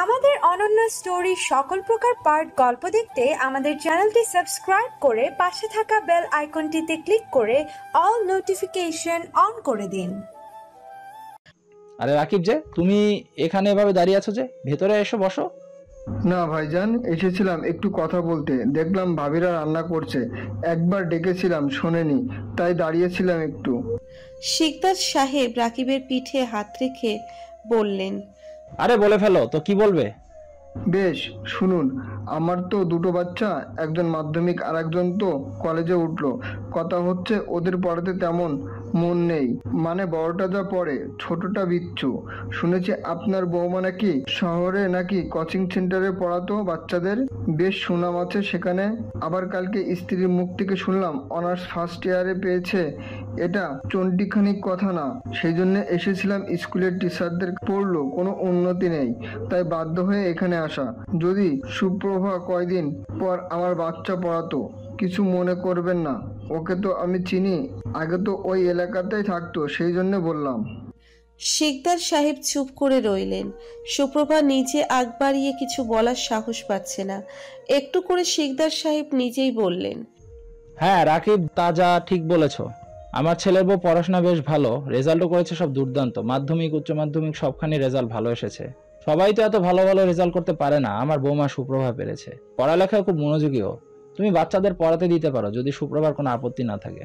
আমাদের অনন্য স্টোরি সকল প্রকার পার্ট গল্প দেখতে আমাদের চ্যানেলটি সাবস্ক্রাইব করে পাশে থাকা বেল আইকনটিতে ক্লিক করে অল নোটিফিকেশন অন করে দিন। আরে রাকিব, যে তুমি এখানে এভাবে দাঁড়িয়ে আছো যে, ভেতরে এসো বসো। না ভাইজান, এসেছিলাম একটু কথা বলতে। দেখলাম ভাবিরা রান্না করছে, একবার ডেকেছিলাম শোনেনি, তাই দাঁড়িয়েছিলাম একটু। শিকদার সাহেব রাকিবের পিঠে হাত রেখে বললেন, আরে বলে ফেলো তো, কি বলবে? বেশ শুনুন, আমার তো দুটো বাচ্চা, একজন মাধ্যমিক আর একজন তো কলেজে উঠলো। কথা হচ্ছে ওদের পড়াতে তেমন মন নেই, মানে বড়টা যা পড়ে, ছোটটা বিচ্ছু। শুনেছি আপনার বৌমা নাকি শহরে নাকি কোচিং সেন্টারে পড়াতো বাচ্চাদের, বেশ সুনাম আছে সেখানে। আবার কালকে স্ত্রীর মুখ থেকে শুনলাম অনার্স ফার্স্ট ইয়ারে পেয়েছে। এটা চন্ডিখানিক কথা না, সেই জন্য এসেছিলাম। স্কুলের টিচারদের পড়লো, কোনো উন্নতি নেই, তাই বাধ্য হয়ে এখানে আসা। যদি সুপ্রভা কয়দিন পর আমার বাচ্চা পড়াতো, কিছু মনে করবেন না, ওকে তো আমি চিনি, আগে তো ওই এলাকাতেই থাকতো, সেই জন্য বললাম। শিকদার সাহেব চুপ করে রইলেন। সুপ্রভা নিজে আগ বাড়িয়ে কিছু বলার সাহস পাচ্ছে না। একটু করে শিকদার সাহেব নিজেই বললেন, হ্যাঁ রাকিব, তা যা ঠিক বলেছ। আমার ছেলের বউ পড়াশোনা বেশ ভালো, রেজাল্টও করেছে সব দুর্দান্ত, মাধ্যমিক উচ্চ মাধ্যমিক সবখানে রেজাল্ট ভালো এসেছে। সবাই তো এত ভালো ভালো রেজাল্ট করতে পারে না, আমার বৌমা সুপ্রভা পেরেছে। পড়ালেখায় খুব মনোযোগীও। তুমি বাচ্চাদের পড়াতে দিতে পারো যদি সুপ্রভার কোনো আপত্তি না থাকে।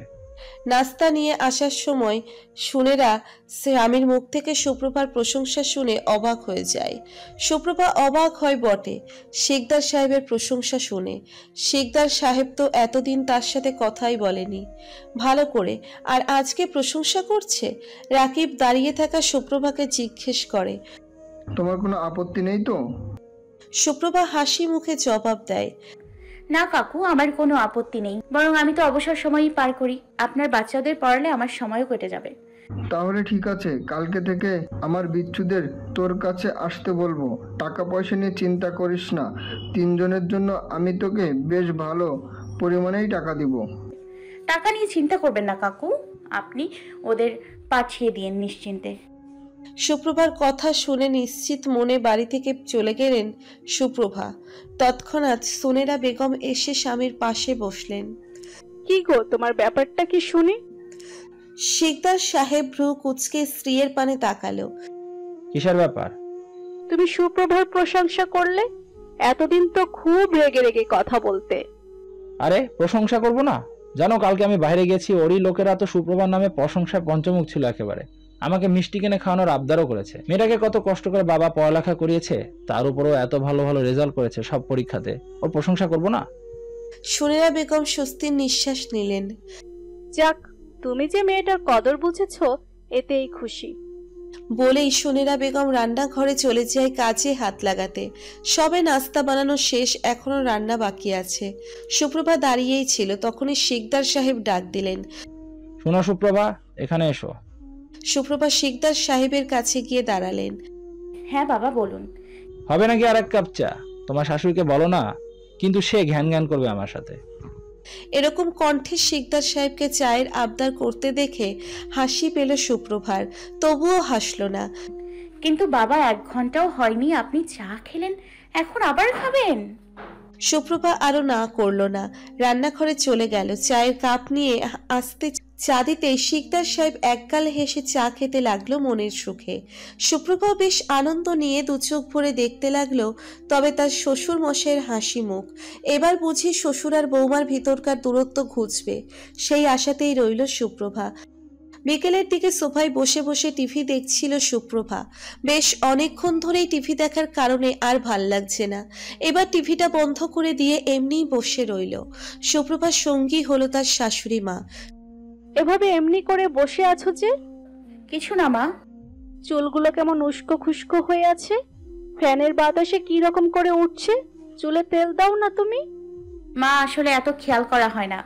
নাস্তা নিয়ে আসার সময় সুনেরা স্বামীর মুখ থেকে সুপ্রভার প্রশংসা শুনে অবাক হয়ে যায়। সুপ্রভা অবাক হয় বটে শিকদার সাহেবের প্রশংসা শুনে। শিকদার সাহেব তো এতদিন তার সাথে কথাই বলেনি ভালো করে, আর আজকে প্রশংসা করছে। রাকিব দাঁড়িয়ে থাকা সুপ্রভাকে জিজ্ঞেস করে, তোমার কোনো আপত্তি নেই তো? সুপ্রভা হাসি মুখে জবাব দেয়, না কাকু, আমার কোনো আপত্তি নেই, বরং আমি তো অবসর সময়ই পার করি। আপনার বাচ্চাদের পড়ালে আমার সময়ও কেটে যাবে। তাহলে ঠিক আছে, কালকে থেকে আমার বিচ্ছুদের তোর কাছে আসতে বলবো। টাকা পয়সা নিয়ে চিন্তা করিস না, তিনজনের জন্য আমি তোকে বেশ ভালো পরিমাণেই টাকা দিব। টাকা নিয়ে চিন্তা করবেন না কাকু, আপনি ওদের পাঠিয়ে দিন নিশ্চিন্তে। সুপ্রভার কথা শুনে নিশ্চিত মনে বাড়ি থেকে চলে গেলেন সুপ্রভা। তৎক্ষণাৎ সুনেরা বেগম এসে স্বামীর পাশে বসলেন। কি গো, তোমার ব্যাপারটা কি শুনি? শিকদার সাহেব ভ্রু কুচকে স্ত্রীর পানে তাকালো। কিসের ব্যাপার? তুমি সুপ্রভার প্রশংসা করলে, এতদিন তো খুব রেগে রেগে কথা বলতে। আরে প্রশংসা করব না? জানো কালকে আমি বাইরে গেছি, ওরই লোকেরা তো সুপ্রভার নামে প্রশংসায় পঞ্চমুখ ছিল একেবারে। আমাকে মিষ্টি কিনে খাওয়ানোর আবদারও করেছে। মেয়েটাকে কত কষ্ট করে বাবা পড়ালেখা করিয়েছে, তার উপরও এত ভালো ভালো রেজাল্ট করেছে সব পরীক্ষাতে, ওর প্রশংসা করব না? সুনেরা বেগম স্বস্তির নিঃশ্বাস নিলেন। যাক, তুমি যে মেয়েটার কদর বুঝেছো, এতেই খুশি। বলেই সুনেরা বেগম রান্নাঘরে চলে যায় কাজে হাত লাগাতে। সবে নাস্তা বানানো শেষ, এখনো রান্না বাকি আছে। সুপ্রভা দাঁড়িয়েই ছিল, তখনই শিকদার সাহেব ডাক দিলেন, শোনো সুপ্রভা, এখানে এসো। সুপ্রভা শিকদার সাহেবের কাছে গিয়ে দাঁড়ালেন। হ্যাঁ বাবা বলুন। হবে নাকি আর এক কাপ চা? তোমার শাশুড়িকে বলো না, কিন্তু সে ঘ্যান ঘ্যান করবে আমার সাথে। এরকম কণ্ঠে শিকদার সাহেবকে চায়ের আবদার করতে দেখে হাসি পেল সুপ্রভার, তবুও হাসল না। কিন্তু বাবা 1 ঘন্টাও হয়নি আপনি চা খেলেন, এখন আবার খাবেন? সুপ্রভা আরো না করলো না, রান্নাঘরে চলে গেল। চায়ের কাপ নিয়ে আসতে চা দিতে শিকদার সাহেব একগাল হেসে চা খেতে লাগলো মনের সুখে। সুপ্রভা বেশ আনন্দ নিয়ে দু চোখ ভরে দেখতে লাগলো, তবে তার শ্বশুর মশাইয়ের হাসি মুখ। এবার বুঝি শ্বশুর আর বৌমার ভিতরকার দূরত্ব ঘুচবে, সেই আশাতেই রইল সুপ্রভা। বিকেলের দিকে সোফায় বসে বসে টিভি দেখছিল সুপ্রভা। বেশ অনেকক্ষণ ধরেই টিভি দেখার কারণে আর ভাল লাগছে না। এবার টিভিটা বন্ধ করে দিয়ে এমনিই বসে রইল। সুপ্রভার সঙ্গী হলো তার শাশুড়ি মা। এভাবে এমনি করে বসে আছো যে? কিছু না মা। চুলগুলো কেমন উস্কো খুস্কো হয়ে আছে, ফ্যানের বাতাসে কি রকম করে উঠছে। চুলে তেল দাও না তুমি? মা আসলে এত খেয়াল করা হয় না।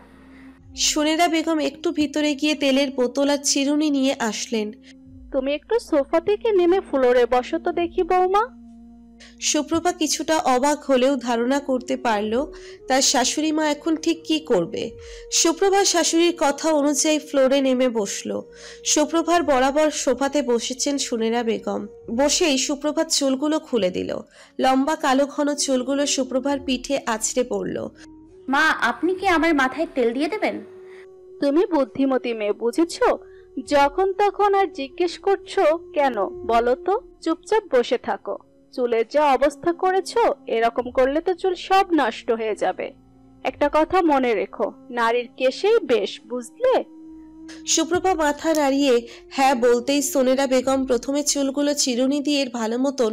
সুনেরা বেগম একটু ভিতরে গিয়ে তেলের বোতল আর চিরুনি নিয়ে আসলেন। তুমি একটু সোফা থেকে নেমে ফ্লোরে বসো তো দেখি বৌমা। সুপ্রভা কিছুটা অবাক হলেও ধারণা করতে পারল তার শাশুড়ি মা এখন ঠিক কি করবে। সুপ্রভা শাশুড়ির কথা অনুযায়ী ফ্লোরে নেমে বসল। সুপ্রভার বরাবর সোফাতে বসেছেন সুনেরা বেগম। বসেই সুপ্রভার চুলগুলো খুলে দিল। লম্বা কালো ঘন চুলগুলো সুপ্রভার পিঠে আছড়ে পড়ল। মা, আপনি কি আমার মাথায় তেল দিয়ে দেবেন? তুমি বুদ্ধিমতী মেয়ে, বুঝেছো? যখন তখন আর জিজ্ঞেস করছো কেন বলো তো? চুপচাপ বসে থাকো। চুলের যা অবস্থা করেছো, এরকম করলে তো চুল সব নষ্ট হয়ে যাবে। একটা কথা মনে রেখো, নারীর কেশেই বেশ, বুঝলে? সুপ্রভা মাথা নাড়িয়ে হ্যাঁ বলতেই সোনেরা বেগম প্রথমে চুলগুলো চিরুনি দিয়ে ভালো মতন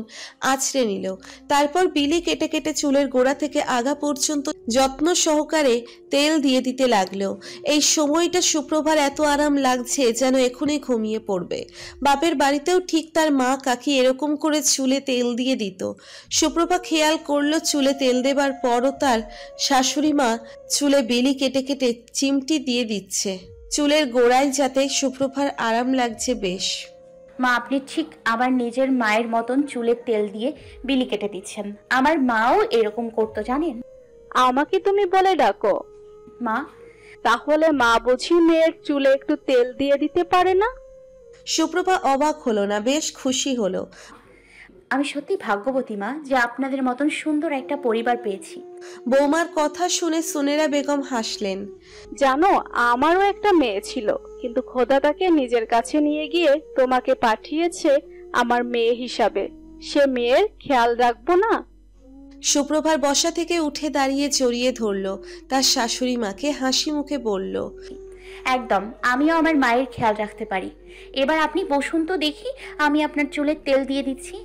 আঁচড়ে নিল। তারপর বিলি কেটে কেটে চুলের গোড়া থেকে আগা পর্যন্ত যত্ন সহকারে তেল দিয়ে দিতে লাগলো। এই সময়টা সুপ্রভার এত আরাম লাগছে যেন এখনই ঘুমিয়ে পড়বে। বাপের বাড়িতেও ঠিক তার মা কাকি এরকম করে চুলে তেল দিয়ে দিত। সুপ্রভা খেয়াল করলো চুলে তেল দেবার পরও তার শাশুড়ি মা চুলে বিলি কেটে কেটে চিমটি দিয়ে দিচ্ছে। চুলের গোড়ায় যাতে সুপ্রভার আরাম লাগছে বেশ। মা, আপনি ঠিক আমার নিজের মায়ের মতন চুলে তেল দিয়ে বিলি কেটে দিচ্ছেন। আমার মাও এরকম করতো, জানেন? আমাকে তুমি বলে ডাকো? মা। তাহলে মা বুঝি মেয়ের চুলে একটু তেল দিয়ে দিতে পারে না? সুপ্রভা অবাক হলো না, বেশ খুশি হলো। আমি সত্যি ভাগ্যবতী মা যে আপনাদের মতন সুন্দর একটা পরিবার পেয়েছি। বৌমার কথা শুনে সোনেরা বেগম হাসলেন। জানো, আমারও একটা মেয়ে ছিল, কিন্তু খোদা তাকে নিজের কাছে নিয়ে গিয়ে তোমাকে পাঠিয়েছে আমার মেয়ে হিসাবে। সে মেয়ের খেয়াল রাখবো না? সুপ্রভার বসা থেকে উঠে দাঁড়িয়ে জড়িয়ে ধরলো তার শাশুড়ি মাকে, হাসি মুখে বলল, একদম, আমিও আমার মায়ের খেয়াল রাখতে পারি। এবার আপনি বসুন তো দেখি, আমি আপনার চুলে তেল দিয়ে দিচ্ছি।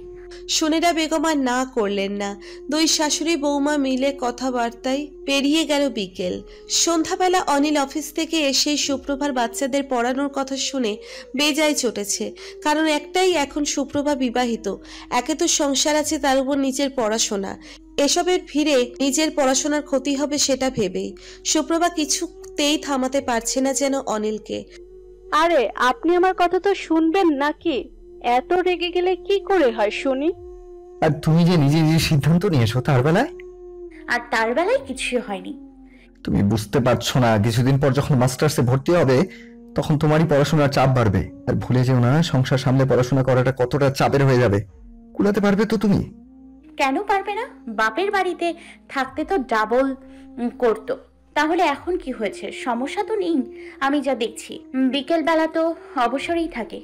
সোনেরা বেগম আর না করলেন না। দুই শাশুড়ি বৌমা মিলে কথাবার্তায় পেরিয়ে গেল বিকেল। সন্ধ্যাবেলা অনিল অফিস থেকে এসেই সুপ্রভার বাচ্চাদের পড়ানোর কথা শুনে বেজায় চটেছে। কারণ একটাই, এখন সুপ্রভা বিবাহিত, একে তো সংসার আছে, তার উপর নিজের পড়াশোনা। এসবের ভিড়ে নিজের পড়াশোনার ক্ষতি হবে সেটা ভেবেই সুপ্রভা কিছুতেই থামাতে পারছে না যেন অনিলকে। আরে আপনি আমার কথা তো শুনবেন নাকি? এত রেগে গেলে কি করে হয় শুনি? আর তুমি যে নিজে নিজে সিদ্ধান্ত নিয়েছো তার বেলায়? আর তার বেলায় কিছু হয়নি। তুমি বুঝতে পারছো না, কিছুদিন পর যখন মাস্টার্সে ভর্তি হবে তখন তোমারই পড়াশোনার চাপ বাড়বে। আর ভুলে যেও না, সংসার সামলে পড়াশোনা করাটা কতটা চাপের হয়ে যাবে। কুলাতে পারবে তো তুমি? কেন পারবে না? বাপের বাড়িতে থাকতে তো ডাবল করতো। তাহলে এখন কি হয়েছে? সমস্যা তো নেই আমি যা দেখছি। বিকেল বেলা তো অবসরেই থাকে।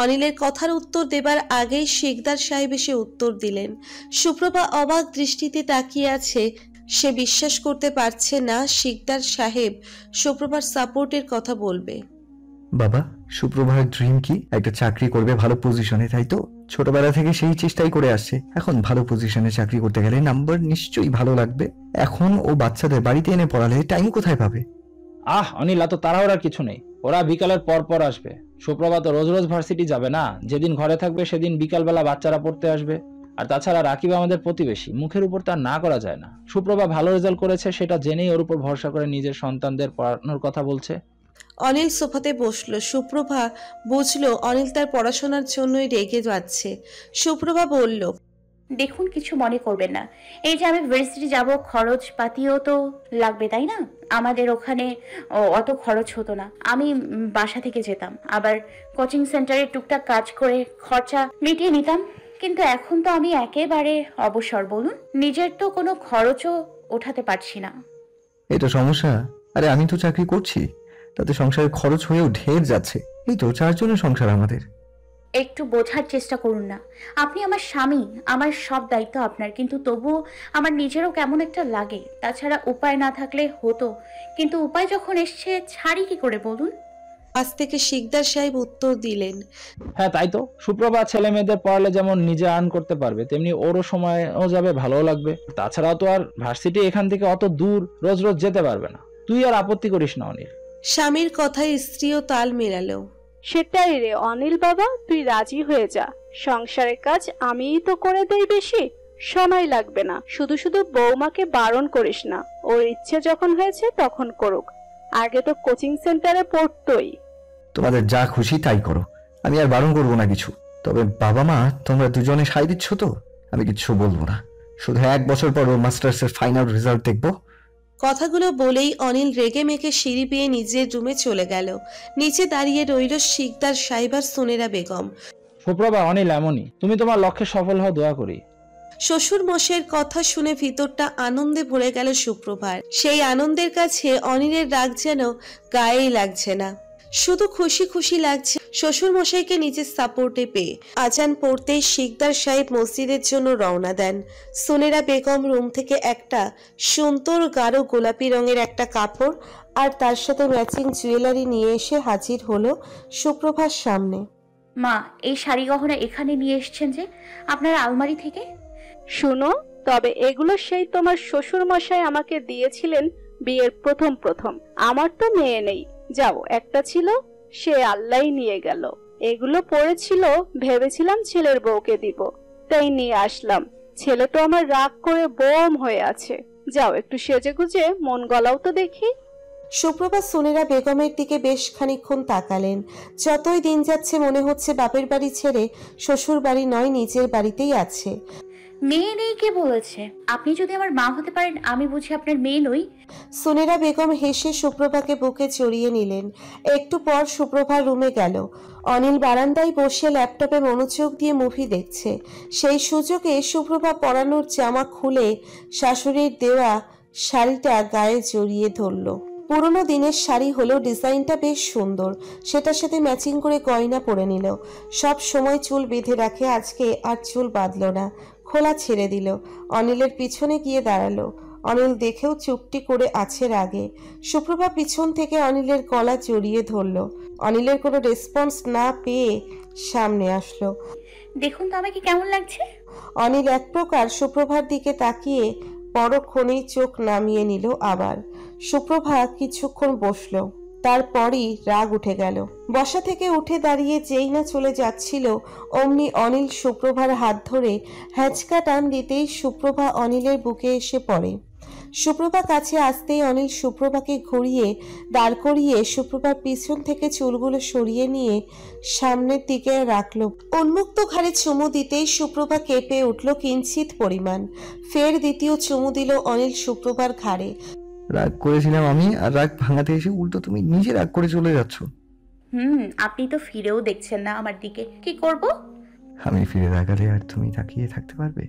অনিলের কথার উত্তর দেবার আগেই শিকদার সাহেব এসে উত্তর দিলেন। সুপ্রভা অবাক দৃষ্টিতে তাকিয়ে আছে। সে বিশ্বাস করতে পারছে না শিকদার সাহেব সুপ্রভার সাপোর্টের কথা বলবে। বাবা, সুপ্রভার ড্রিম কি? একটা চাকরি করবে ভালো পজিশনে, তাই তো? ছোটবেলা থেকে সেই চেষ্টাই করে আসছে। এখন ভালো পজিশনে চাকরি করতে গেলে নাম্বার নিশ্চয়ই ভালো লাগবে। এখন ও বাচ্চাদের বাড়িতে এনে পড়ালে টাইম কোথায় পাবে? অনিল, এত তাড়াহুড়ার কিছু নেই। ওরা বিকালের পর পর আসবে। সুপ্রভা তো রোজ রোজ ভার্সিটি যাবে না। যেদিন ঘরে থাকবে সেদিন বিকালবেলা বাচ্চারা পড়তে আসবে। আর তাছাড়া রাকিব আমাদের প্রতিবেশী, মুখের উপর তার না করা যায় না। সুপ্রভা ভালো রেজাল্ট করেছে সেটা জেনেই ওর উপর ভরসা করে নিজের সন্তানদের পড়ানোর কথা বলছে। অনিল সোফাতে বসলো। সুপ্রভা বুঝলো অনিল তার পড়াশোনার জন্যই রেগে যাচ্ছে। সুপ্রভা বলল, দেখুন, কিছু মনে করবেন না। এই যে আমি ভার্সিটি যাব, খরচ পাতিও তো লাগবে, তাই না? আমাদের ওখানে অত খরচ হতো না। আমি বাসা থেকে যেতাম, আবার কোচিং সেন্টারে টুকটাক কাজ করে খরচা মিটিয়ে নিতাম। কিন্তু এখন তো আমি একেবারে অবসর। বলুন, নিজের তো কোনো খরচও ওঠাতে পারছি না। এটা সমস্যা? আরে আমি তো চাকরি করছি, তাতে সংসারের খরচ হয়েও ঢের যাচ্ছে। এই তো 4 জনের সংসার আমাদের। একটু বোঝার চেষ্টা করুন না। আপনি আমার স্বামী, আমার সব দায়িত্ব আপনার, কিন্তু তবুও আমার নিজেরও কেমন একটা লাগে। তাছাড়া উপায় না থাকলে হতো, কিন্তু উপায় যখন এসছে ছাড়ি কি করে বলুন? আজ থেকে শিকদার সাহেব উত্তর দিলেন, হ্যাঁ তাই তো। সুপ্রভা ছেলে মেয়েদের পড়ালে যেমন নিজে আর্ন করতে পারবে, তেমনি ওরও সময়ও যাবে, ভালো লাগবে। তাছাড়াও তো আর ভার্সিটি এখান থেকে অত দূর রোজ রোজ যেতে পারবে না। তুই আর আপত্তি করিস না অনিল। স্বামীর কথায় স্ত্রীও তাল মেলালো। সেটাই রে অনিল বাবা, তুই রাজি হয়ে যা। সংসারের কাজ আমিই তো করে দেই বেশি, সময় লাগবে না। শুধু শুধু বৌমাকে বারণ করিস না। ওর ইচ্ছে যখন হয়েছে তখন করুক। আগে তো কোচিং সেন্টারে পড়তোই। তোমাদের যা খুশি তাই করো, আমি আর বারণ করবো না কিছু। তবে বাবা মা তোমরা দুজনে সাই দিচ্ছ তো? আমি কিচ্ছু বলবো না, শুধু 1 বছর পর ওর মাস্টার্সের ফাইনাল রেজাল্ট দেখবো। কথাগুলো বলেই অনিল রেগে মেখে সিঁড়ি পেয়ে নিজের রুমে চলে গেল। নিচে দাঁড়িয়ে রইল শিকদার সাহেব আর সুনেরা বেগম। সুপ্রভা, অনিল এমনই, তুমি তোমার লক্ষ্যে সফল হও, দোয়া করি। শ্বশুর মশাইয়ের কথা শুনে ভিতরটা আনন্দে ভরে গেল সুপ্রভার। সেই আনন্দের কাছে অনিলের রাগ যেন গায়েই লাগছে না, শুধু খুশি খুশি লাগছে শ্বশুর মশাইকে নিজের সাপোর্টে পেয়ে। আজান পড়তেই শিকদার সাহেব মসজিদের জন্য রওনা দেন। সুনেরা বেগম রুম থেকে একটা সুন্দর গাঢ় গোলাপি রঙের একটা কাপড় আর তার সাথে ম্যাচিং জুয়েলারি নিয়ে এসে হাজির হলো সুপ্রভার সামনে। মা, এই শাড়ি গহনা এখানে নিয়ে এসেছেন যে আপনার আলমারি থেকে? শুনো, তবে এগুলো সেই তোমার শ্বশুর মশাই আমাকে দিয়েছিলেন বিয়ের প্রথম। আমার তো মেয়ে নেই, যাও একটা ছিল, সে আল্লাহই নিয়ে গেল। এগুলো পড়েছিল, ভেবেছিলাম ছেলের বউকে দিব, তাই নিয়ে আসলাম। ছেলে তো আমার রাগ করে বোম হয়ে আছে। যাও একটু সেজে গুজে মন গলাও তো দেখি। সুপ্রভা সুনেরা বেগমের দিকে বেশ খানিকক্ষণ তাকালেন। যতই দিন যাচ্ছে মনে হচ্ছে বাপের বাড়ি ছেড়ে শ্বশুর বাড়ি নয়, নিজের বাড়িতেই আছে। মেয়ে নেই কে বলেছে? আপনি যদি আমার মা হতে পারেন, আমি বুঝি আপনার মেয়ে নই? সুনেরা বেগম হেসে সুপ্রভাকে বুকে জড়িয়ে নিলেন। একটু পর সুপ্রভা রুমে গেল। অনিল বারান্দায় বসে ল্যাপটপে মনোযোগ দিয়ে মুভি দেখছে। সেই সুযোগে সুপ্রভা পরানোর জামা খুলে শাশুড়ির দেওয়া শাড়িটা গায়ে জড়িয়ে ধরল। পুরোনো দিনের শাড়ি হলো, ডিজাইনটা বেশ সুন্দর। সেটার সাথে ম্যাচিং করে গয়না পরে নিল। সব সময় চুল বেঁধে রাখে, আজকে আর চুল বাঁধল না, খোলা ছেড়ে দিল। অনিলের পিছনে গিয়ে দাঁড়ালো। অনিল দেখেও চুপটি করে আছে রাগে। সুপ্রভা পিছন থেকে অনিলের গলা জড়িয়ে ধরল। অনিলের কোনো রেসপন্স না পেয়ে সামনে আসলো। দেখুন তো আমাকে কেমন লাগছে। অনিল এক প্রকার সুপ্রভার দিকে তাকিয়ে পরক্ষণেই চোখ নামিয়ে নিল। আবার সুপ্রভা কিছুক্ষণ বসলো, তারপরই রাগ উঠে গেল। বসা থেকে উঠে দাঁড়িয়ে যেই না চলে যাচ্ছিল, অমনি অনিল সুপ্রভার হাত ধরে হ্যাঁচকা টান দিতেই সুপ্রভা অনিলের বুকে এসে পড়ে। সুপ্রভা কাছে আসতেই অনিল সুপ্রভাকে ঘুরিয়ে দাঁড় করিয়ে সুপ্রভার পিছন থেকে চুলগুলো সরিয়ে নিয়ে সামনের দিকে রাখলো। উন্মুক্ত ঘাড়ে চুমু দিতেই সুপ্রভা কেঁপে উঠল কিঞ্চিত পরিমাণ। ফের দ্বিতীয় চুমু দিল অনিল সুপ্রভার ঘাড়ে। রাগ করেছিলাম আমি, আর রাগ ভাঙাতে এসে উল্টো তুমি নিজে রাগ করে চলে যাচ্ছ। আপনি তো ফিরেও দেখছেন না আমার দিকে, কি করব? আমি ফিরে তাকালে আর তুমি তাকিয়ে থাকতে পারবে?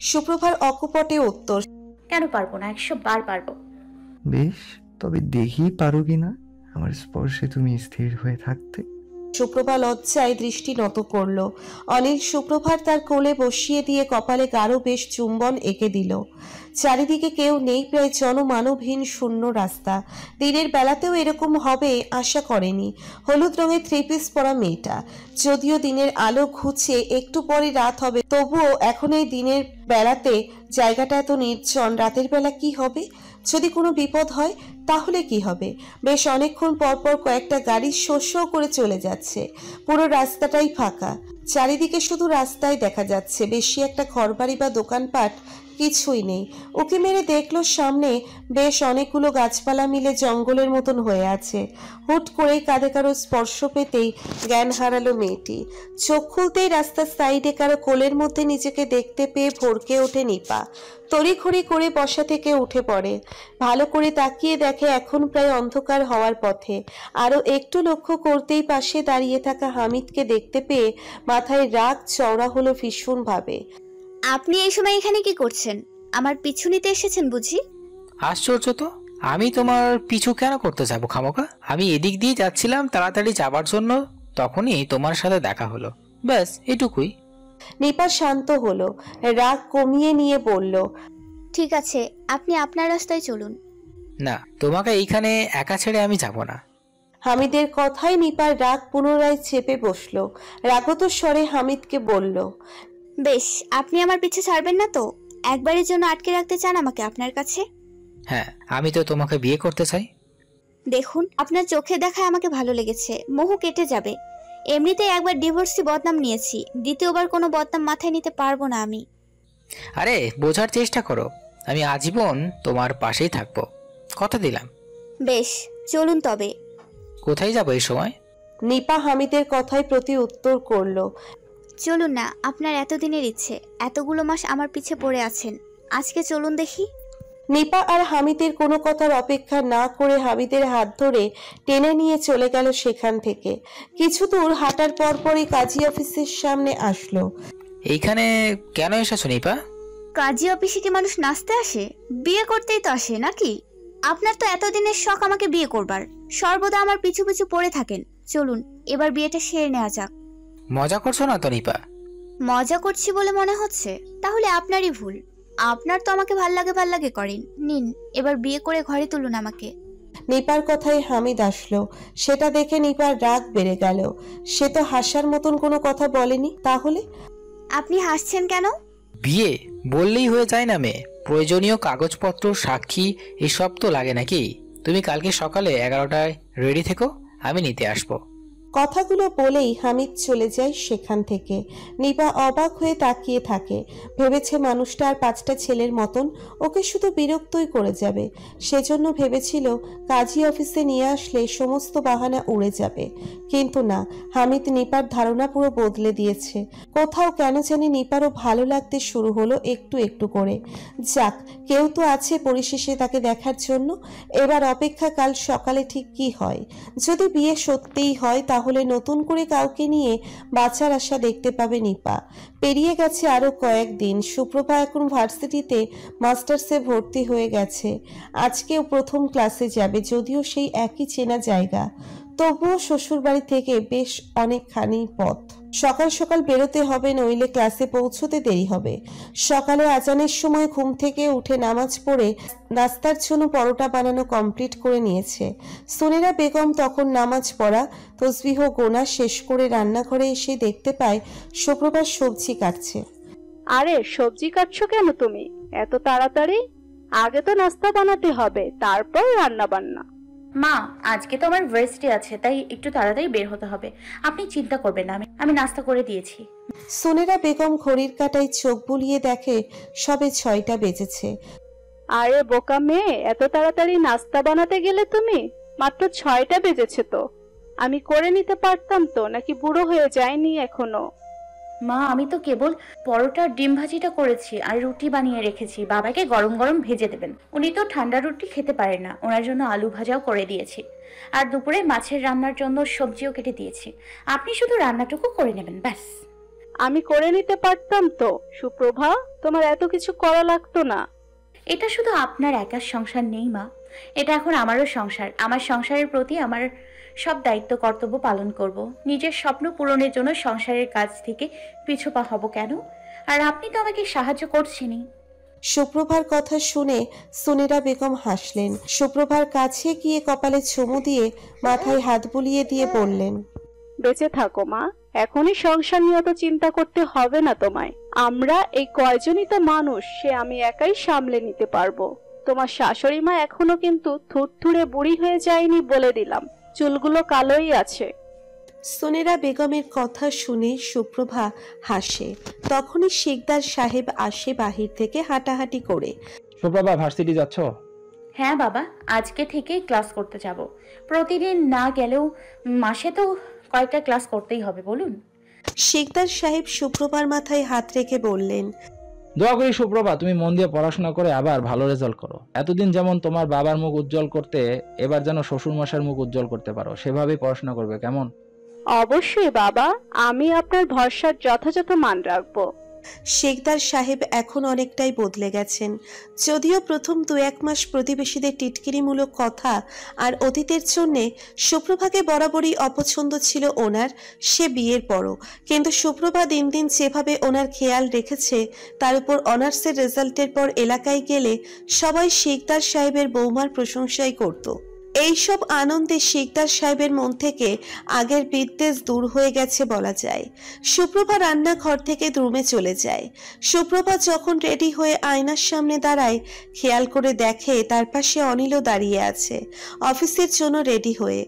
সুপ্রভার অকপটে উত্তর। কেন পারবো না, 100 বার পারবো। বেশ, তবে দেখি পারো কিনা আমার স্পর্শে তুমি স্থির হয়ে থাকতে। সুপ্রভা লজ্জায় দৃষ্টি নত করল। অনিল সুপ্রভার তার কোলে বসিয়ে দিয়ে কপালে গাঢ় বেশ চুম্বন এঁকে দিল। চারিদিকে কেউ নেই, প্রায় জনমানবহীন শূন্য রাস্তা। দিনের বেলাতেও এরকম হবে আশা করেনি। হলুদ রঙের 3 পিস পরা মেয়েটা। যদিও দিনের আলো ঘুচে একটু পরে রাত হবে, তবুও এখন এই দিনের বেলাতে জায়গাটা এত নির্জন। রাতের বেলা কি হবে? যদি কোনো বিপদ হয় তাহলে কি হবে? বেশ অনেকক্ষণ পরপর কয়েকটা গাড়ি শো শো করে চলে যাচ্ছে। পুরো রাস্তাটাই ফাঁকা, চারিদিকে শুধু রাস্তায় দেখা যাচ্ছে। বেশি একটা ঘরবাড়ি বা দোকানপাট কিছুই নেই। উঁকি মেরে দেখলো সামনে বেশ অনেকগুলো গাছপালা মিলে জঙ্গলের মতন হয়ে আছে। হুট করেই কাঁধে কারো স্পর্শ পেতেই জ্ঞান হারালো মেয়েটি। চোখ খুলতেই রাস্তার সাইডে কারো কোলের মধ্যে নিজেকে দেখতে পেয়ে ভরকে ওঠে নিপা। তড়িঘড়ি করে বসা থেকে উঠে পড়ে। ভালো করে তাকিয়ে দেখে এখন প্রায় অন্ধকার হওয়ার পথে। আরো একটু লক্ষ্য করতেই পাশে দাঁড়িয়ে থাকা হামিদকে দেখতে পেয়ে মাথায় রাগ চওড়া হলো ভীষণ ভাবে। আপনি এই সময় এখানে কি করছেন? আমার পিছু নিতে এসেছেন বুঝি? আশ্চর্য তো, আমি তোমার পিছু কেন করতে যাবো খামোকা? আমি এদিক দিয়ে যাচ্ছিলাম তাড়াতাড়ি যাবার জন্য, তখনই তোমার সাথে দেখা হলো, ব্যাস এটুকুই। নিপা শান্ত হলো, রাগ কমিয়ে নিয়ে বলল, ঠিক আছে, আপনি আপনার রাস্তায় চলুন। না, তোমাকে এইখানে একা ছেড়ে আমি যাব না। হামিদের কথায় নিপার রাগ পুনরায় চেপে বসলো। রাগত স্বরে হামিদকে বলল, বেশ, আপনি আমার পিছু ছাড়বেন না তো? একবারের জন্য আটকে রাখতে চান আমাকে আপনার কাছে? হ্যাঁ, আমি তো তোমাকে বিয়ে করতে চাই। দেখুন, আপনার চোখে দেখায় আমাকে ভালো লেগেছে, মোহ কেটে যাবে। এমনিতেই একবার ডিভোর্সি বদনাম নিয়েছি, দ্বিতীয়বার কোনো বদনাম মাথায় নিতে পারবো না আমি। আরে বোঝার চেষ্টা করো, আমি আজীবন তোমার পাশেই থাকবো, কথা দিলাম। বেশ, চলুন তবে। কোথায় যাবো এই সময়? নিপা হামিদের কথায় প্রতি উত্তর করলো। চলুন না, আপনার এতদিনের ইচ্ছে, এতগুলো মাস আমার পিছে পড়ে আছেন, আজকে চলুন দেখি। নিপা আর হামিদের কোনো কথার অপেক্ষা না করে হামিদের হাত ধরে টেনে নিয়ে চলে গেল সেখান থেকে। কিছু দূর হাঁটার পরপরই কাজী অফিসের সামনে আসলো। এইখানে কেন এসেছো নিপা? কাজী অফিসে কি মানুষ নাচতে আসে? বিয়ে করতেই তো আসে নাকি? আপনার তো এতদিনের শখ আমাকে বিয়ে করবার, সর্বদা আমার পিছু পিছু পড়ে থাকেন। চলুন এবার বিয়েটা সেরে নেওয়া যাক। মজা করছো না তো নিপা? মজা করছি বলে মনে হচ্ছে? তাহলে আপনারই ভুল। আপনার তো আমাকে ভাল লাগে করেন। নিন, এবার বিয়ে করে ঘরে তুলুন আমাকে। নিপার কথায় হামিদ আসলো। সেটা দেখে নিপার রাগ বেড়ে গেল। সে তো হাসার মতন কোনো কথা বলেনি। তাহলে আপনি হাসছেন কেন? বিয়ে বললেই হয়ে যায় না মেয়ে? প্রয়োজনীয় কাগজপত্র, সাক্ষী এসব তো লাগে নাকি? তুমি কালকে সকালে 11টায় রেডি থেকো, আমি নিতে আসবো। কথাগুলো বলেই হামিদ চলে যায় সেখান থেকে। নিপা অবাক হয়ে তাকিয়ে থাকে। ভেবেছে মানুষটা আর 5টা ছেলের মতন ওকে শুধু বিরক্তই করে যাবে। সেজন্য ভেবেছিল কাজী অফিসে নিয়ে আসলে সমস্ত বাহানা উড়ে যাবে। কিন্তু না, হামিদ নিপার ধারণা পুরো বদলে দিয়েছে। কোথাও কেন জানি নিপারও ভালো লাগতে শুরু হলো একটু একটু করে। যাক, কেউ তো আছে পরিশেষে তাকে দেখার জন্য। এবার অপেক্ষা কাল সকালে ঠিক কি হয়। যদি বিয়ে সত্যিই হয় তাহলে নতুন করে কাউকে নিয়ে বাঁচার আশা দেখতে পাবে নিপা। পেরিয়ে গেছে আরো কয়েকদিন। সুপ্রভা এখন ভার্সিটিতে মাস্টার্সে ভর্তি হয়ে গেছে। আজকেও প্রথম ক্লাসে যাবে, যদিও সেই একই চেনা জায়গা। তবুও শ্বশুর বাড়ি থেকে বেশ অনেকখানি পথ। সকাল সকাল বেরোতে হবে, নইলে ক্লাসে পৌঁছতে দেরি হবে। সকালে আজানের সময় ঘুম থেকে উঠে নামাজ পড়ে নাস্তার জন্য পরোটা বানানো কমপ্লিট করে নিয়েছে। সুনেরা বেগম তখন নামাজ পড়া, তসবিহ গোনা শেষ করে রান্নাঘরে এসে দেখতে পায় সুপ্রভা সবজি কাটছে। আরে সবজি কাটছো কেন তুমি এত তাড়াতাড়ি? আগে তো নাস্তা বানাতে হবে, তারপর রান্না বান্না। মা, আজকে তো আমার ভার্সিটি আছে, তাই একটু তাড়াতাড়ি বের হতে হবে। আপনি চিন্তা করবেন না, আমি নাস্তা করে দিয়েছি। সুনেরা বেগম ঘড়ির কাঁটায় চোখ বুলিয়ে দেখে সবে 6টা বেজেছে। আরে বোকা মেয়ে, এত তাড়াতাড়ি নাস্তা বানাতে গেলে তুমি? মাত্র 6টা বেজেছে তো। আমি করে নিতে পারতাম তো, নাকি বুড়ো হয়ে যায়নি এখনো? মা, আমি তো কেবল পরোটার ডিম ভাজিটা করেছি আর রুটি বানিয়ে রেখেছি। বাবাকে গরম গরম ভেজে দেবেন, উনি তো ঠান্ডা রুটি খেতে পারেন না। ওনার জন্য আলু ভাজাও করে দিয়েছি, আর দুপুরে মাছের রান্নার জন্য সবজিও কেটে দিয়েছি। আপনি শুধু রান্নাটুকু করে নেবেন, ব্যাস। আমি করে নিতে পারতাম তো সুপ্রভা, তোমার এত কিছু করা লাগতো না। এটা শুধু আপনার একার সংসার নেই মা, এটা এখন আমারও সংসার। আমার সংসারের প্রতি আমার সব দায়িত্ব কর্তব্য পালন করব। নিজের স্বপ্ন পূরণের জন্য সংসারের কাজ থেকে পিছু পা হব কেন? আর আপনি তো আমাকে সাহায্য করছেনই। সুপ্রভার কথা শুনে সুনেরা বেগম হাসলেন। সুপ্রভার কাছে গিয়ে কপালে চুমু দিয়ে মাথায় হাত বুলিয়ে দিয়ে বললেন, বেঁচে থাকো মা, এখনই সংসার নিয়ে তো চিন্তা করতে হবে না তোমায়। আমরা এই কয়জনই তো মানুষ, সে আমি একাই সামলে নিতে পারবো। তোমার শাশুড়ি মা এখনো কিন্তু থুরথুরে বুড়ি হয়ে যায়নি বলে দিলাম, চুলগুলো কালোই আছে। সুনেরা বেগমের কথা শুনে সুপ্রভা হাসে। তখনই শিকদার সাহেব আসে বাহির থেকে হাঁটাহাঁটি করে। সুপ্রভা, ভার্সিটি যাচ্ছ? হ্যাঁ বাবা, আজকে থেকে ক্লাস করতে যাব। প্রতিদিন না গেলেও মাসে তো কয়েকটা ক্লাস করতেই হবে, বলুন। শিকদার সাহেব সুপ্রভার মাথায় হাত রেখে বললেন, দোয়া করি সুপ্রভা তুমি মন দিয়ে পড়াশোনা করে আবার ভালো রেজাল্ট করো। এতদিন যেমন তোমার বাবার মুখ উজ্জ্বল করতে, এবার যেন শ্বশুর মশাইয়ের মুখ উজ্জ্বল করতে পারো, সেভাবেই পড়াশোনা করবে, কেমন? অবশ্যই বাবা, আমি আপনার ভরসার যথাযথ মান রাখবো। শিকদার সাহেব এখন অনেকটাই বদলে গেছেন। যদিও প্রথম 2-1 মাস প্রতিবেশীদের টিটকিরিমূলক কথা আর অতীতের জন্যে সুপ্রভাকে বরাবরই অপছন্দ ছিল ওনার, সে বিয়ের পরও। কিন্তু সুপ্রভা দিন দিন যেভাবে ওনার খেয়াল রেখেছে, তার উপর অনার্সের রেজাল্টের পর এলাকায় গেলে সবাই শিকদার সাহেবের বৌমার প্রশংসাই করত। এইসব আনন্দে শিকদার সাহেবের মন থেকে আগের বিদ্বেষ দূর হয়ে গেছে বলা যায়। সুপ্রভা রান্নাঘর থেকে রুমে চলে যায়। সুপ্রভা যখন রেডি হয়ে আয়নার সামনে দাঁড়ায়, খেয়াল করে দেখে তার পাশে অনিলও দাঁড়িয়ে আছে অফিসের জন্য রেডি হয়ে।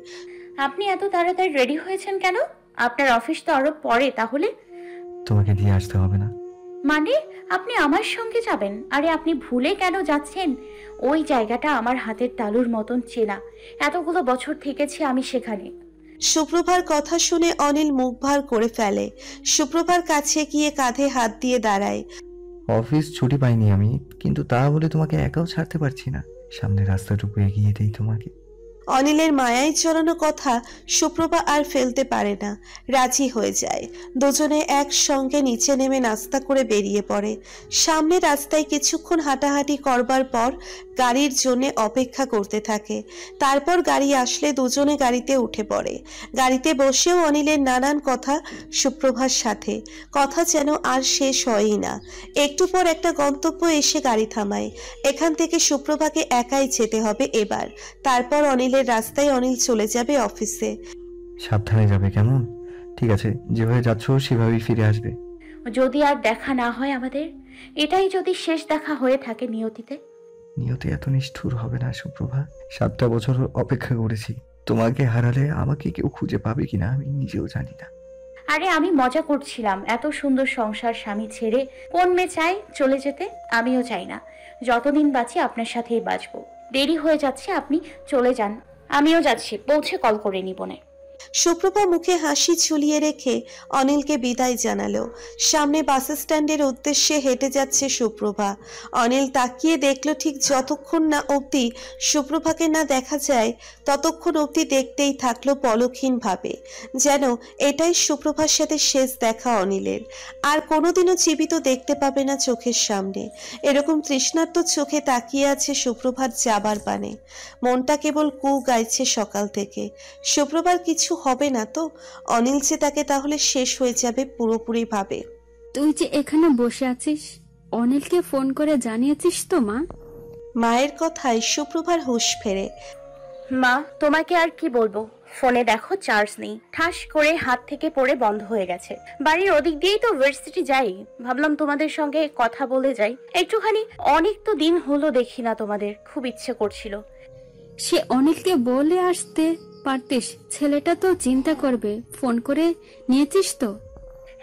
আপনি এত তাড়াতাড়ি রেডি হয়েছেন কেন? আপনার অফিস তো আরো পরে। তাহলে তোমাকে দিয়ে আসতে হবে না। মানে আপনি আমার সঙ্গে যাবেন? আরে আপনি ভুলে কেন যাচ্ছেন? ওই জায়গাটা আমার হাতের তালুর মতন চেনা, এতগুলো বছর থেকেছি আমি সেখানে। সুপ্রভার কথা শুনে অনিল মুখ ভার করে ফেলে। সুপ্রভার কাছে গিয়ে কাঁধে হাত দিয়ে দাঁড়ায়। অফিস ছুটি পাইনি আমি, কিন্তু তা বলে তোমাকে একাও ছাড়তে পারছি না। সামনে রাস্তাটুকু এগিয়ে দেই তোমাকে। অনিলের মায়ায় জড়ানো কথা সুপ্রভা আর ফেলতে পারে না, রাজি হয়ে যায়। দুজনে একসঙ্গে নিচে নেমে নাস্তা করে বেরিয়ে পড়ে। সামনে রাস্তায় কিছুক্ষণ হাঁটাহাঁটি করবার পর গাড়ির জন্য অপেক্ষা করতে থাকে। তারপর গাড়ি আসলে দুজনে গাড়িতে উঠে পড়ে। গাড়িতে বসেও অনিলের নানান কথা সুপ্রভার সাথে, কথা যেন আর শেষ হয়ই না। একটু পর একটা গন্তব্য এসে গাড়ি থামায়। এখান থেকে সুপ্রভাকে একাই যেতে হবে এবার। তারপর অনিলের রাস্তায় অনিল চলে যাবে অফিসে। সাবধানে যাবে কেমন? ঠিক আছে, যেভাবে যাচ্ছ সেভাবেই ফিরে আসবে। যদি আর দেখা না হয় আমাদের, এটাই যদি শেষ দেখা হয়ে থাকে নিয়তিতে। নিয়তি এত নিষ্ঠুর হবে না সুপ্রভা। 7টা বছর অপেক্ষা করেছি। তোমাকে হারালে আমাকে কেউ খুঁজে পাবে কিনা আমি নিজেও জানি না। আরে আমি মজা করছিলাম। এত সুন্দর সংসার স্বামী ছেড়ে কোন মেয়ে চাই চলে যেতে? আমিও চাই না। যতদিন বাঁচি আপনার সাথেই বাঁচবো। দেরি হয়ে যাচ্ছে, আপনি চলে যান, আমিও যাচ্ছি, পৌঁছে কল করে নিব না। সুপ্রভা মুখে হাসি ঝুলিয়ে রেখে অনিলকে বিদায় জানালো। সামনে বাস স্ট্যান্ডের উদ্দেশ্যে হেঁটে যাচ্ছে সুপ্রভা। অনিল তাকিয়ে দেখলো ঠিক যতক্ষণ না অবধি সুপ্রভাকে না দেখা যায় ততক্ষণ অবধি দেখতেই থাকলো পলকহীন ভাবে, যেন এটাই সুপ্রভার সাথে শেষ দেখা অনিলের। আর কোনোদিনও জীবিত দেখতে পাবে না চোখের সামনে। এরকম তৃষ্ণার্ত চোখে তাকিয়ে আছে সুপ্রভার যাবার পানে। মনটা কেবল কু গাইছে সকাল থেকে। সুপ্রভার কিছু হবে না তো? অনিল যে তাকে তাহলে শেষ হয়ে যাবে পুরোপুরি ভাবে। তুই যে এখানে বসে আছিস, অনিলকে ফোন করে জানিয়েছিস তো মা? মায়ের কথায় সুপ্রভার হুঁশ ফেরে। মা, তোমাকে আর কি বলবো, ফোনে দেখো চার্জ নেই, ঠাস করে হাত থেকে পড়ে বন্ধ হয়ে গেছে। বাড়ির ওদিক দিয়েই তো ভার্সিটি যাই, ভাবলাম তোমাদের সঙ্গে কথা বলে যাই একটুখানি। অনেক তো দিন হলো দেখি না তোমাদের, খুব ইচ্ছে করছিল। সে অনিলকে বলে আসতে পারতিস, ছেলেটা তো চিন্তা করবে। ফোন করে নিয়েছিস তো?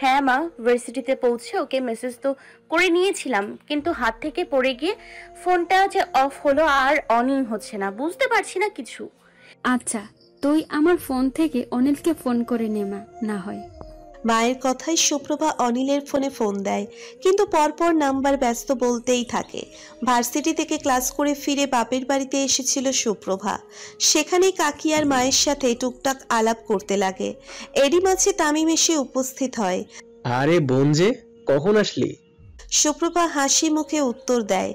হ্যাঁ মা, ভার্সিটিতে পৌঁছে ওকে মেসেজ তো করে নিয়েছিলাম, কিন্তু হাত থেকে পড়ে গিয়ে ফোনটা যে অফ হলো আর অনই হচ্ছে না, বুঝতে পারছি না কিছু। আচ্ছা, তুই আমার ফোন থেকে অনিলকে ফোন করে নে মা, না হয়। মায়ের কথায় সুপ্রভা অনিলের ফোনে ফোন দেয়, কিন্তু পরপর নাম্বার ব্যস্ত বলতেই থাকে। ভার্সিটি থেকে ক্লাস করে ফিরে বাপের বাড়িতে এসেছিল সুপ্রভা। সেখানেই কাকি আর মায়ের সাথে টুকটাক আলাপ করতে লাগে। এরই মাঝে তামিম এসে উপস্থিত হয়। আরে বোন যে, কখন আসলি? সুপ্রভা হাসি মুখে উত্তর দেয়,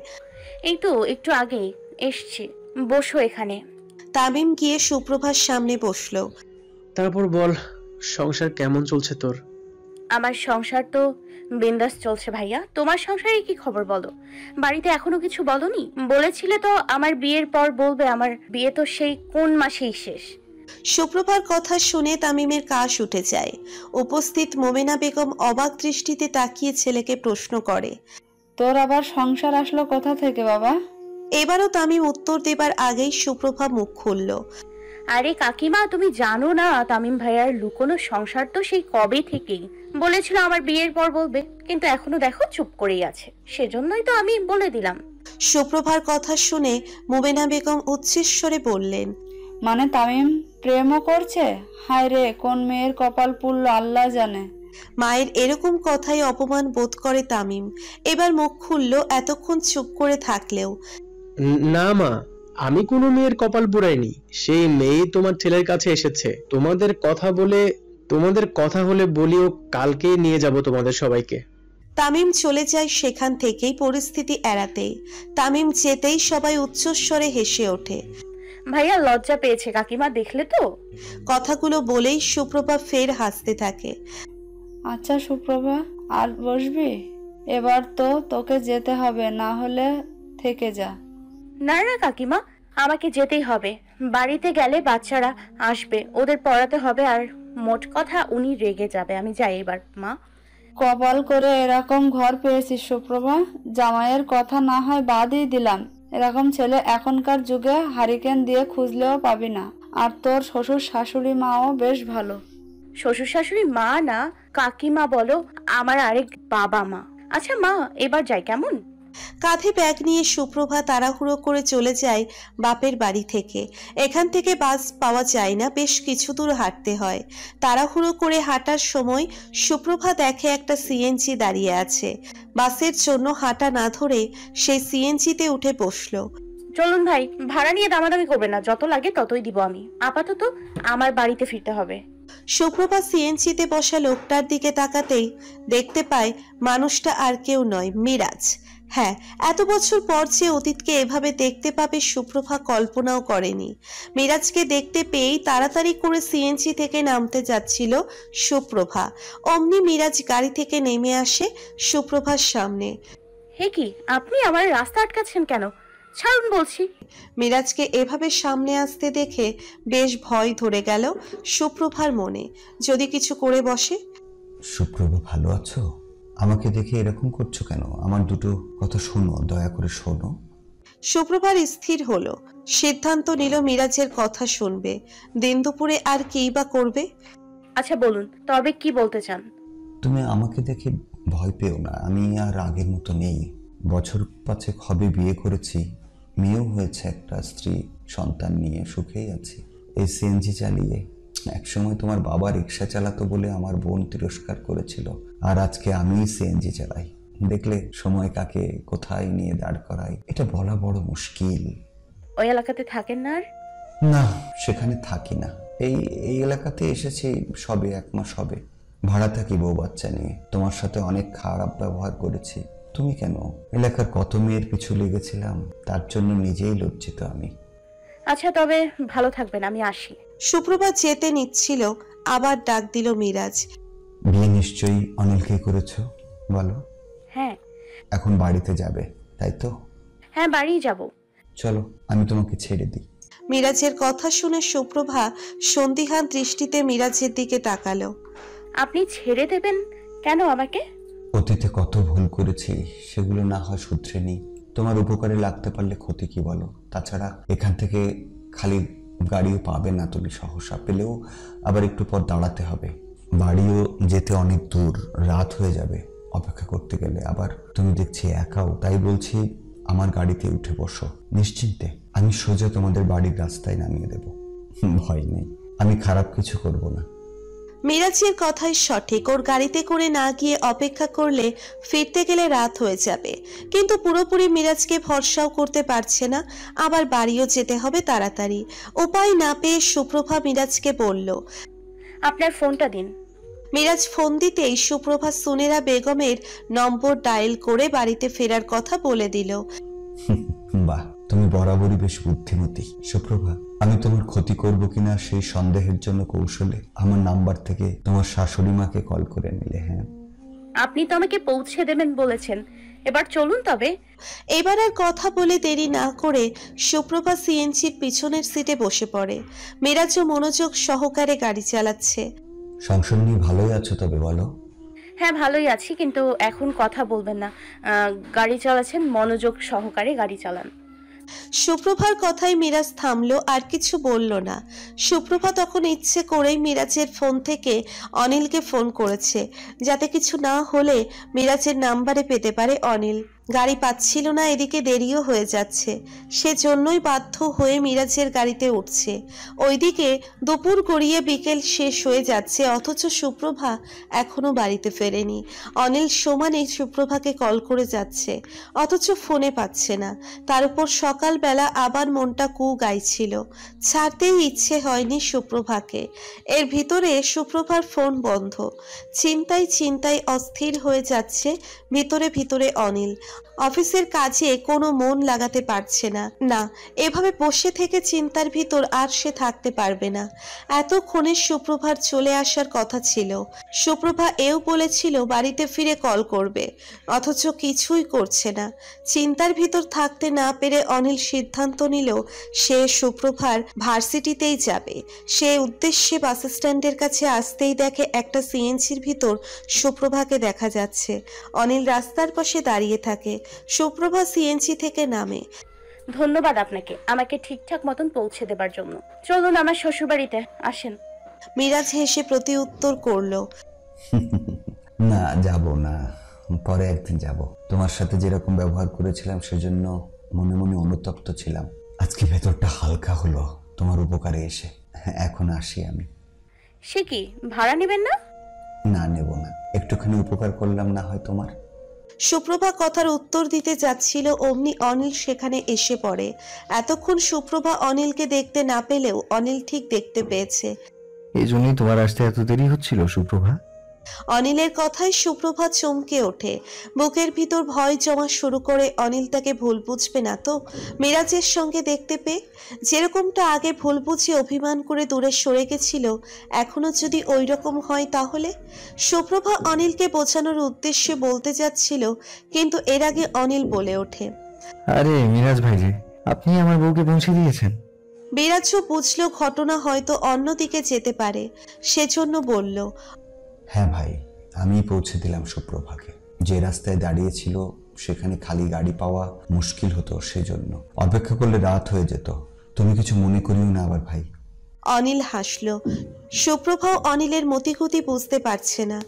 এই তো একটু আগে এসছি, বসো এখানে। তামিম গিয়ে সুপ্রভার সামনে বসলো। তারপর বল, সংসার কেমন চলছে তোর? আমার সংসার তো বিন্দাস চলছে ভাইয়া। তোমার সংসারে কি খবর বলো? বাড়িতে এখনো কিছু বলনি? বলেছিলে তো আমার বিয়ের পর বলবে। আমার বিয়ে তো সেই কোন মাসেই শেষ। সুপ্রভার কথা শুনে তামিমের কাশ উঠে যায়। উপস্থিত মোমেনা বেগম অবাক দৃষ্টিতে তাকিয়ে ছেলেকে প্রশ্ন করে, তোর আবার সংসার আসলো কোথা থেকে বাবা? এবারও তামিম উত্তর দেবার আগেই সুপ্রভা মুখ খুলল। আরে কাকিমা, তুমি জানো না তামিম ভাইয়ার লুকোনো সংসার তো সেই কবে থেকেই। বলেছিল আমার বিয়ের পর বলবে, কিন্তু এখনো দেখো চুপ করেই আছে। সেজন্যই তো আমি বলে দিলাম। সুপ্রভার কথা শুনে মোমেনা বেগম উচ্চস্বরে বললেন, মানে তামিম প্রেমও করছে? হায় রে, কোন মেয়ের কপাল পুড়ল আল্লাহ জানে। মায়ের এরকম কথায় অপমান বোধ করে তামিম। এবার মুখ খুলল, এতক্ষণ চুপ করে থাকলেও। না মা, আমি কোনো মেয়ের কপাল পুড়াইনি। সেই মেয়ে তোমার ছেলের কাছে এসেছে। তোমাদের কথা হলে বলিও, কালকেই নিয়ে যাব তোমাদের সবাইকে। তামিম চলে যায় সেখান থেকেই পরিস্থিতি এড়াতে। তামিম যেতেই সবাই উচ্চস্বরে হেসে ওঠে। ভাইয়া লজ্জা পেয়েছে কাকিমা, দেখলে তো? কথাগুলো বলেই সুপ্রভা ফের হাসতে থাকে। আচ্ছা সুপ্রভা, আর বসবি? এবার তো তোকে যেতে হবে, না হলে থেকে যা। না না কাকিমা, আমাকে যেতেই হবে। বাড়িতে গেলে বাচ্চারা আসবে, ওদের পড়াতে হবে, আর মোট কথা উনি রেগে যাবে। আমি যাই এবার মা। কপাল করে এরকম ঘর পেয়েছিস সুপ্রভা। জামাইয়ের কথা না হয় বাদই দিলাম, এরকম ছেলে এখনকার যুগে হারিকেন দিয়ে খুঁজলেও পাবি না। আর তোর শ্বশুর শাশুড়ি মাও বেশ ভালো। শ্বশুর শাশুড়ি মা না কাকিমা বলো, আমার আরেক বাবা মা। আচ্ছা মা, এবার যাই কেমন? কাঁধে ব্যাগ নিয়ে সুপ্রভা তাড়াহুড়ো করে চলে যায় বাপের বাড়ি থেকে। এখান থেকে বাস পাওয়া যায় না, বেশ কিছু দূর হাঁটতে হয়। তাড়াহুড়ো করে হাঁটার সময় সুপ্রভা দেখে একটা সিএনজি দাঁড়িয়ে আছে। বাসের জন্য হাঁটা না ধরে সেই সিএনজিতে উঠে বসলো। চলুন ভাই, ভাড়া নিয়ে দামাদামি করবেন না, যত লাগে ততই দিব আমি। আপাতত আমার বাড়িতে ফিরতে হবে। সুপ্রভা সিএনজিতে বসা লোকটার দিকে তাকাতেই দেখতে পায় মানুষটা আর কেউ নয়, মিরাজ। হ্যাঁ, এত বছর পর যে অতীতকে এভাবে দেখতে পাবে সুপ্রভা কল্পনাও করেনি। মিরাজকে দেখতে পেয়েই তাড়াতাড়ি করে সিএনজি থেকে নামতে যাচ্ছিল সুপ্রভা। অমনি মিরাজ গাড়ি থেকে নেমে আসে সুপ্রভার সামনে। হে কি, আপনি আমার রাস্তা আটকাচ্ছেন কেন? ছাড়ুন বলছি। মিরাজকে এভাবে সামনে আসতে দেখে বেশ ভয় ধরে গেল সুপ্রভার মনে, যদি কিছু করে বসে। সুপ্রভা, ভালো আছো? আমাকে দেখে এরকম করছো কেন? আমার দুটো কথা শোনো, দয়া করে শোনো। সুপ্রভার স্থির হলো, সিদ্ধান্ত নিল মিরাজের কথা শুনবে। দিন দুপুরে আর কি বা করবে? আচ্ছা বলুন, তবে কি বলতে চান? তুমি আমাকে দেখে ভয় পেও না, আমি আর আগের মতো নেই। বছর 5 হবে বিয়ে করেছি, মেয়েও হয়েছে, একটা স্ত্রী সন্তান নিয়ে সুখেই আছি। এই সিএনজি চালিয়ে একসময় তোমার বাবা রিক্সা চালাতো বলে আমার বোন তিরস্কার করেছিল, আর আজকে আমি সিএনজি চালাই। দেখলে সময় কাকে কোথায় নিয়ে দাঁড় করায়, এটা বলা বড় মুশকিল। ওই এলাকাতে থাকেন না? আর না, সেখানে থাকি না। এই এলাকাতে এসেছি সবে 1 মাস হবে। ভাড়া থাকি বউ বাচ্চা নিয়ে। তোমার সাথে অনেক খারাপ ব্যবহার করেছি। তুমি কেন, এলাকার কত মেয়ের পিছু লেগেছিলাম, তার জন্য নিজেই লজ্জিত আমি। আচ্ছা তবে ভালো থাকবেন, আমি আসি। সুপ্রভা যেতে নিচ্ছিল, আবার ডাক দিল মিরাজ। বিয়ে নিশ্চয়ই অনিলকে করেছো, বলো? হ্যাঁ। এখন বাড়িতে যাবে, তাই তো? হ্যাঁ, বাড়ি যাব। চলো, আমি তোমাকে ছেড়ে দিই। মিরাজের কথা শুনে সুপ্রভা সন্দিহান দৃষ্টিতে মিরাজের দিকে তাকালো। আপনি ছেড়ে দেবেন কেন আমাকে? অতীতে কত ভুল করেছি, সেগুলো না হয় শুধরে নি। তোমার উপকারে লাগতে পারলে ক্ষতি কি বলো? তাছাড়া এখান থেকে খালি গাড়িও পাবে না তুমি, সহসা পেলেও আবার একটু পর দাঁড়াতে হবে। বাড়িও যেতে অনেক দূর, রাত হয়ে যাবে অপেক্ষা করতে গেলে। আবার তুমি দেখছি একাও, তাই বলছি আমার গাড়িতে উঠে বসো নিশ্চিন্তে। আমি সোজা তোমাদের বাড়ির রাস্তায় নামিয়ে দেব, ভয় নেই, আমি খারাপ কিছু করব না। মিরাজের কথাই সঠিক, ওর গাড়িতে করে না গিয়ে অপেক্ষা করলে ফিরতে গেলে রাত হয়ে যাবে। কিন্তু পুরোপুরি মিরাজকে ভরসাও করতে পারছে না, আবার বাড়িও যেতে হবে তাড়াতাড়ি। উপায় না পেয়ে সুপ্রভা মিরাজকে বলল, আপনার ফোনটা দিন। মিরাজ ফোন দিতেই সুপ্রভা সুনেরা বেগমের নম্বর ডায়াল করে বাড়িতে ফেরার কথা বলে দিল। বাহ, তুমি বরাবরই বেশ বুদ্ধিমতী সুপ্রভা। আমি তোমার ক্ষতি করব কিনা সেই সন্দেহের জন্য কৌশলে আমার নাম্বার থেকে তোমার শাশুড়ি মাকে কল করে নিলে। হ্যাঁ, আপনি তো আমাকে পৌঁছে দেবেন বলেছেন, এবার চলুন তবে। এবার আর কথা বলে দেরি না করে সুপ্রভা সিএনজির পিছনের সিটে বসে পড়ে। মিরাজও মনোযোগ সহকারে গাড়ি চালাচ্ছে। সংসার নিয়ে ভালোই আছো তবে, বলো? হ্যাঁ ভালোই আছি, কিন্তু এখন কথা বলবেন না। গাড়ি চালাচ্ছেন, মনোযোগ সহকারে গাড়ি চালান। সুপ্রভার কথায় মিরাজ থামলো, আর কিছু বলল না। সুপ্রভা তখন ইচ্ছে করেই মিরাজের ফোন থেকে অনিলকে ফোন করেছে, যাতে কিছু না হলে মিরাজের নাম্বারে পেতে পারে অনিল। গাড়ি পাচ্ছিল না, এদিকে দেরিও হয়ে যাচ্ছে, সেজন্যই বাধ্য হয়ে মিরাজের গাড়িতে উঠছে। ওইদিকে দুপুর গড়িয়ে বিকেল শেষ হয়ে যাচ্ছে, অথচ সুপ্রভা এখনো বাড়িতে ফেরেনি। অনিল সমানে সুপ্রভাকে কল করে যাচ্ছে, অথচ ফোনে পাচ্ছে না। তার উপর সকালবেলা আবার মনটা কু গাইছিল, ছাড়তেই ইচ্ছে হয়নি সুপ্রভাকে। এর ভিতরে সুপ্রভার ফোন বন্ধ। চিন্তায় চিন্তায় অস্থির হয়ে যাচ্ছে ভিতরে ভিতরে অনিল। অফিসের কাজে কোনো মন লাগাতে পারছে না। না, এভাবে বসে থেকে চিন্তার ভিতর আর সে থাকতে পারবে না। এতক্ষণে সুপ্রভার চলে আসার কথা ছিল। সুপ্রভা এও বলেছিল বাড়িতে ফিরে কল করবে, অথচ কিছুই করছে না। চিন্তার ভিতর থাকতে না পেরে অনিল সিদ্ধান্ত নিল সে সুপ্রভার ভার্সিটিতেই যাবে। সে উদ্দেশ্যে বাস স্ট্যান্ডের কাছে আসতেই দেখে একটা সিএনজির ভিতর সুপ্রভাকে দেখা যাচ্ছে। অনিল রাস্তার পাশে দাঁড়িয়ে থাকে। সুপ্রভা সিএনজি থেকে নামে। ধন্যবাদ আপনাকে আমাকে ঠিকঠাক মতন পৌঁছে দেবার জন্য। চলুন আমার শ্বশুরবাড়িতে, আসেন। মিরাজ হেসে প্রতি উত্তর করলো, না, যাব না, পরে একদিন যাব। তোমার সাথে যেরকম ব্যবহার করেছিলাম সেজন্য মনে মনে অনুতপ্ত ছিলাম। আজকে ভেতরটা হালকা হলো তোমার উপকারে এসে। এখন আসি আমি। সে কি ভাড়া নেবেন না? না, নেব না। একটুখানি উপকার করলাম না হয় তোমার। সুপ্রভা কথার উত্তর দিতে যাচ্ছিল অমনি অনিল সেখানে এসে পড়ে। এতক্ষণ সুপ্রভা অনিলকে দেখতে না পেলেও অনিল ঠিক দেখতে পেয়েছে। এই জন্যই তোমার আসতে এত দেরি হচ্ছিল সুপ্রভা? অনিলের কথায় সুপ্রভা চমকে ওঠে। বুকের ভিতর ভয় জমা শুরু করে। অনিল তাকে ভুল বুঝবে না তো মিরাজের সঙ্গে দেখতে পেয়ে? যেরকমটা আগে ভুল বুঝে অভিমান করে দূরে সরে গেছিল, এখনো যদি ওই রকম হয় তাহলে? সুপ্রভা অনিলকে বোঝানোর উদ্দেশ্যে বলতে যাচ্ছিল, কিন্তু এর আগে অনিল বলে ওঠে, আরে মিরাজ ভাই রে, আপনি আমার বউকে পৌঁছে দিয়েছেন। বিরাজও বুঝলো ঘটনা হয়তো অন্যদিকে যেতে পারে, সেজন্য বলল, হ্যাঁ ভাই, আমি পৌঁছে দিলাম সুপ্রভাকে। যে রাস্তায় দাঁড়িয়েছিল সেখানে খালি গাড়ি পাওয়া মুশকিল হতো, সেজন্য অপেক্ষা করলে রাত হয়ে যেত। তুমি কিছু মনে করিও না আবার ভাই। অনিল হাসল। সুপ্রভাও অনিলের মতিগতি বুঝতে পারছে না।